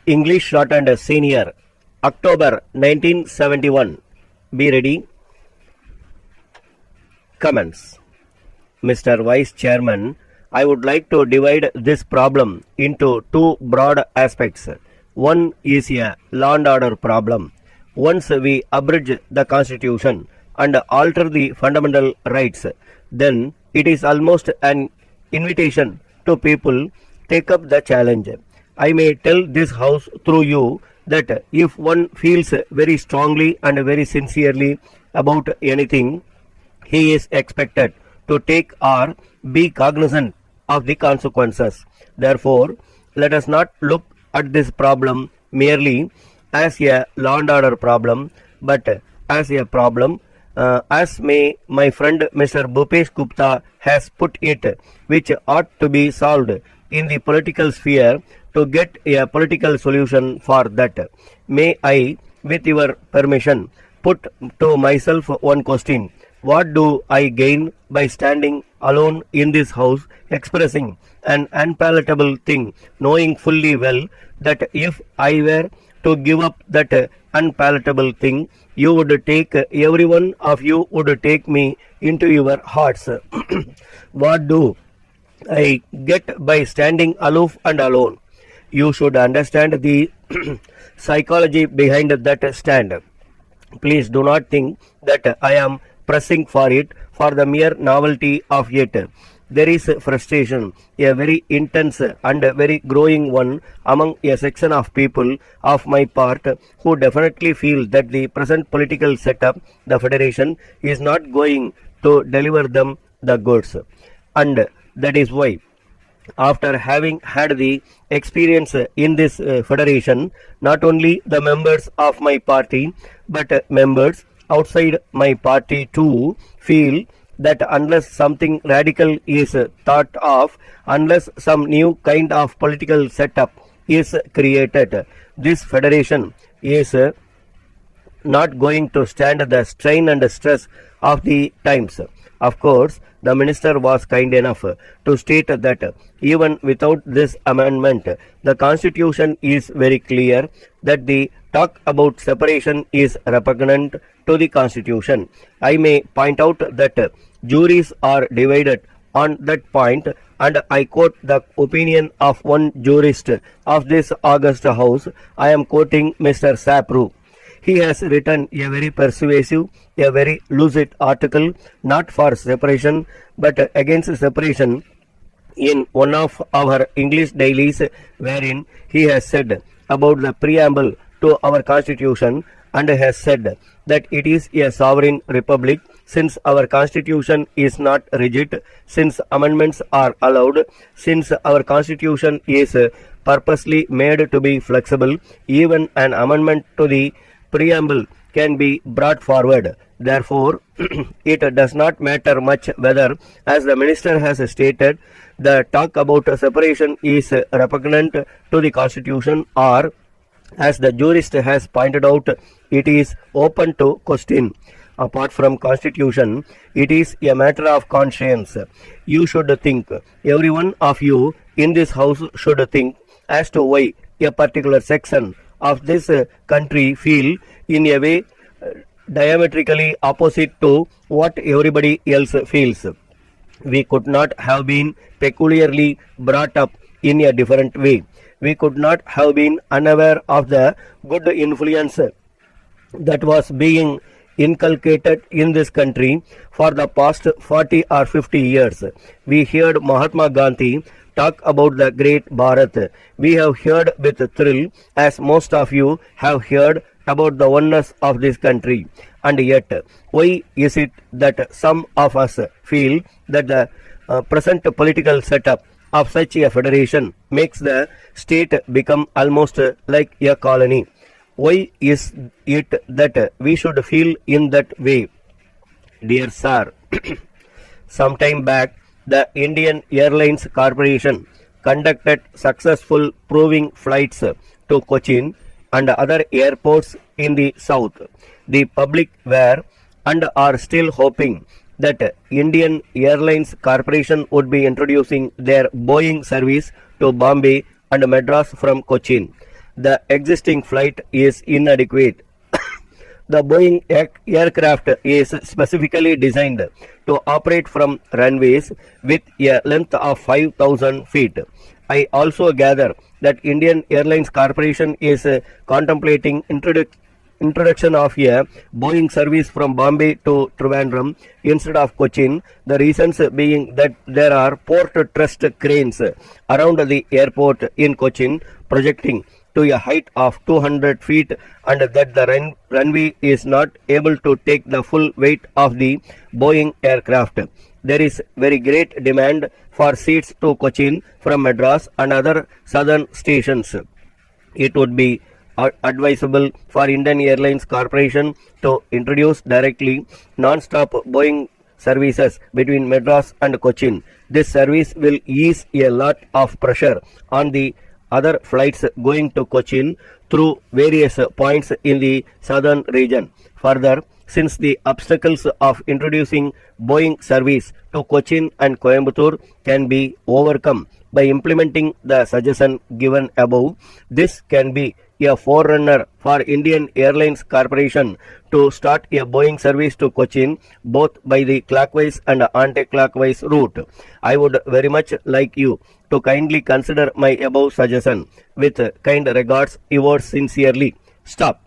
English Shorthand Senior, October 1971. Be ready. Comments. Mr. Vice Chairman, I would like to divide this problem into two broad aspects. One is a law and order problem. Once we abridge the Constitution and alter the fundamental rights, then it is almost an invitation to people take up the challenge. I may tell this House through you that if one feels very strongly and very sincerely about anything, he is expected to take or be cognizant of the consequences. Therefore, let us not look at this problem merely as a law and order problem, but as a problem, as my friend Mr. Bhupesh Gupta has put it, which ought to be solved in the political sphere to get a political solution for that. May I, with your permission, put to myself one question. What do I gain by standing alone in this house expressing an unpalatable thing, knowing fully well that if I were to give up that unpalatable thing, you would take, every one of you would take me into your hearts. What do I get by standing aloof and alone? You should understand the psychology behind that stand. Please do not think that I am pressing for it for the mere novelty of it. There is frustration, a very intense and very growing one among a section of people of my part who definitely feel that the present political setup, the federation, is not going to deliver them the goods. And that is why, after having had the experience in this federation, not only the members of my party, but members outside my party too feel that unless something radical is thought of, unless some new kind of political setup is created, this federation is not going to stand the strain and stress of the times. Of course, the minister was kind enough to state that even without this amendment, the constitution is very clear that the talk about separation is repugnant to the constitution. I may point out that juries are divided on that point, and I quote the opinion of one jurist of this august house. I am quoting Mr. Sapru. He has written a very persuasive, a very lucid article, not for separation, but against separation, in one of our English dailies, wherein he has said about the preamble to our constitution, and has said that it is a sovereign republic, since our constitution is not rigid, since amendments are allowed, since our constitution is purposely made to be flexible, even an amendment to the preamble can be brought forward. Therefore, it does not matter much whether, as the minister has stated, the talk about separation is repugnant to the constitution, or, as the jurist has pointed out, it is open to question. Apart from constitution, it is a matter of conscience. You should think, every one of you in this house should think, as to why a particular section of this country feel in a way diametrically opposite to what everybody else feels. We could not have been peculiarly brought up in a different way. We could not have been unaware of the good influence that was being inculcated in this country for the past 40 or 50 years. We heard Mahatma Gandhi talk about the great Bharat. We have heard with thrill, as most of you have heard, about the oneness of this country. And yet, why is it that some of us feel that the present political setup of such a federation makes the state become almost like a colony? Why is it that we should feel in that way? Dear sir, some time back, the Indian Airlines Corporation conducted successful proving flights to Cochin and other airports in the south. The public were and are still hoping that Indian Airlines Corporation would be introducing their Boeing service to Bombay and Madras from Cochin. The existing flight is inadequate. The Boeing aircraft is specifically designed to operate from runways with a length of 5,000 feet. I also gather that Indian Airlines Corporation is contemplating introduction of a Boeing service from Bombay to Trivandrum instead of Cochin. The reasons being that there are port truss cranes around the airport in Cochin projecting to a height of 200 feet and that the runway is not able to take the full weight of the Boeing aircraft. There is very great demand for seats to Cochin from Madras and other southern stations. It would be advisable for Indian Airlines Corporation to introduce directly non-stop Boeing services between Madras and Cochin. This service will ease a lot of pressure on the other flights going to Cochin through various points in the southern region. Further, since the obstacles of introducing Boeing service to Cochin and Coimbatore can be overcome by implementing the suggestion given above, this can be a forerunner for Indian Airlines Corporation to start a Boeing service to Cochin both by the clockwise and anti-clockwise route. I would very much like you to kindly consider my above suggestion. With kind regards, yours sincerely. Stop.